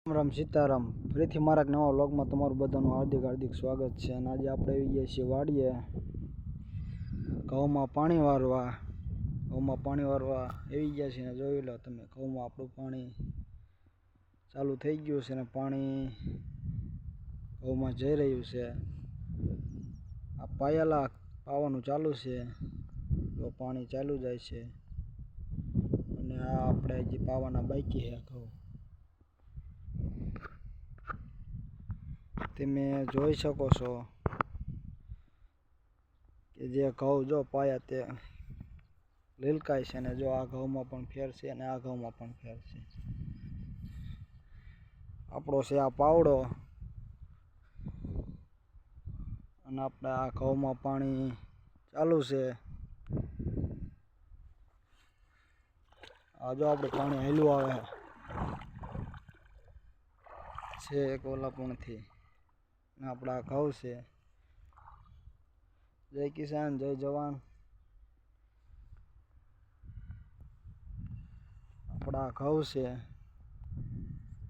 રામ રામ સીતારામ ફરીથી મારા એક નવા વ્લોગમાં તમારું બધાનું હાર્દિક સ્વાગત છે। અને આજે આપણે આવી ગયા છીએ વાડીએ ઘઉંમાં પાણી વારવા। આવી ગયા છે અને જોઈ લો તમે ઘઉંમાં આપણું પાણી ચાલુ થઈ ગયું છે અને પાણી ઘઉંમાં જઈ રહ્યું છે। આ પાયાલા પાવાનું ચાલુ છે, તો પાણી ચાલુ જાય છે અને આ આપણે હજી પાવાના બાકી છે ઘઉં। તમે જોઈ શકો છો કે જે ઘઉં જો પાયા તે લીલકાય છે અને જો આ ઘઉંમાં પણ ફેર છે અને આ ઘઉંમાં પણ ફેર છે। આપણો છે આ પાવડો અને આપણે આ ઘઉંમાં પાણી ચાલુ છે। આ જો આપણે પાણી હેલું આવે છે એક ઓલાપણથી ને આપણા ઘઉં છે। જય કિસાન જય જવાન। આપણા ઘઉં છે,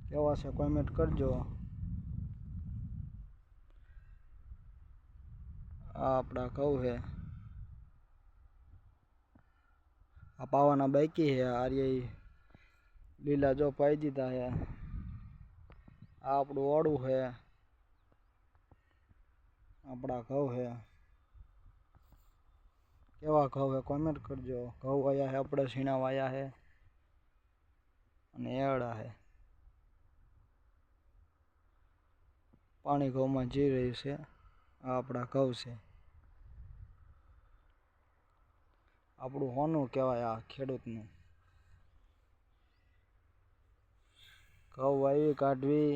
કેવા છે કોમેન્ટ કરજો। આ આપણા ઘઉં છે, આ પાવાના બાકી છે। આર્ય લીલા જો પાઈ દીધા છે। આ આપણું ઓળું છે, આપણા ઘઉં છે, કેવા ઘઉં છે કોમેન્ટ કરજો। ઘઉં વાયા છે આપણે, સીણા વાયા છે અને એરડા છે। પાણી ઘઉંમાં જઈ રહ્યું છે। આ આપણા ઘઉં છે, આપણું હોનું કહેવાય આ ખેડૂતનું। ઘઉં વાવી કાઢવી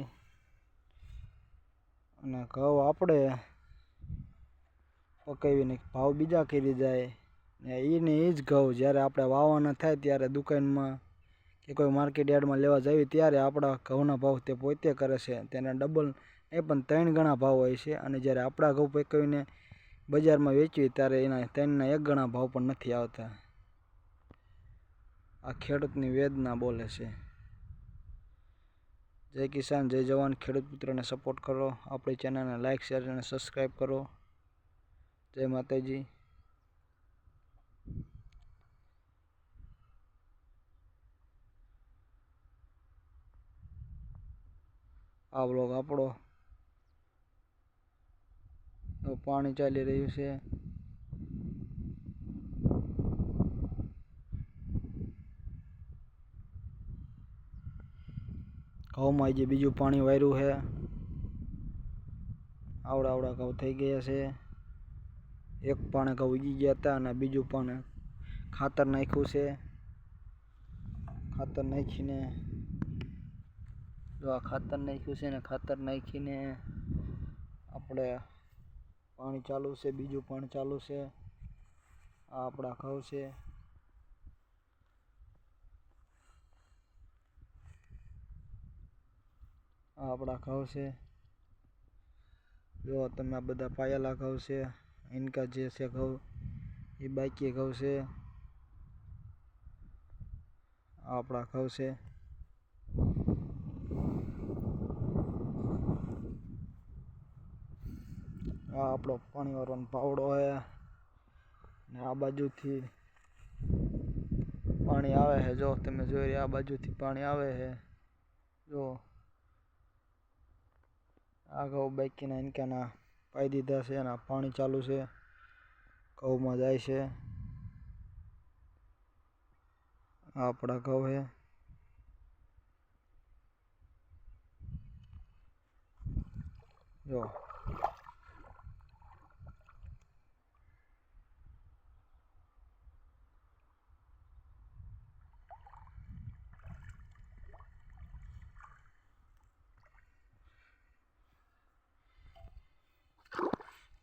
અને ઘઉં આપણે પકાવીને ભાવ બીજા કરી જાય ને એને એ જ ઘઉં જ્યારે આપણે વાવવાના થાય ત્યારે દુકાનમાં કે કોઈ માર્કેટ યાર્ડમાં લેવા જઈએ ત્યારે આપણા ઘઉંના ભાવ તે પોતે કરે છે, તેના ડબલ એ પણ 3 ગણા ભાવ હોય છે। અને જ્યારે આપણા ઘઉં પકાવીને બજારમાં વેચીએ ત્યારે એના 3ના 1 ગણા ભાવ પણ નથી આવતા। આ ખેડૂતની વેદના બોલે છે। જય કિસાન જય જવાન। ખેડૂત મિત્રોને સપોર્ટ કરો, આપણી ચેનલને લાઇક શેર અને સબસ્ક્રાઈબ કરો। જય માતાજી। આ વ્લોગ આપણો પાણી ચાલી રહ્યું છે। ઘઉંમાં જે બીજું પાણી વાર્યું છે। આવડા ઘઉં થઈ ગયા છે। એક પાણે ઘઉં ઉગી ગયા હતા અને બીજું પાણે ખાતર નાખ્યું છે। ખાતર નાખીને જો આ ખાતર નાખ્યું છે ને ખાતર નાખીને આપણે પાણી ચાલુ છે, બીજું પાણી ચાલુ છે। આ આપણા ઘઉં છે, આ આપણા ઘઉં છે। જો તમે આ બધા પાયેલા ઘઉં છે, ઇનકા જે છે ઘઉં એ બાકી ઘઉં છે। આ આપણા ઘઉં છે, આ આપણો પાણી વાળવાનો પાવડો છે ને આ બાજુથી પાણી આવે છે। જો તમે જોઈ રહ્યા આ બાજુથી પાણી આવે છે। જો આ ઘઉં બાકીના ઇનકાના પાઈ દીધા છે અને પાણી ચાલુ છે, ઘઉંમાં જાય છે। આ આપણા ઘઉં છે, જો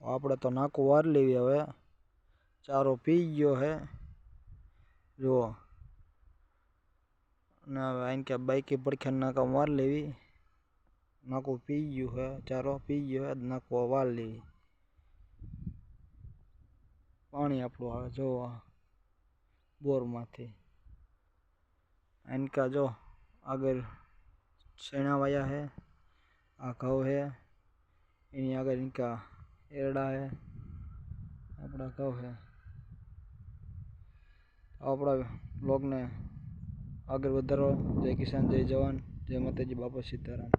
આપણે તો નાકું વાર લેવી, હવે ચારો પી ગયો છે જુઓ। અને હવે અહીં કે બાઈકી પડખે નાકા વાર લેવી, નાકું પી ગયું છે, ચારો પી ગયો છે, નાકું વાર લેવી। પાણી આપણું આવે જો બોરમાંથી, ઇનકા જો આગળ શેણા વાયા હે, આ ઘઉં હે, એની આગળ ઇનકા એરડા હે, આપણા ઘઉં હે. આપણા બ્લોગને આગળ વધારો. જય કિસાન, જય જવાન, જય માતાજી, બાપા સીતારામ.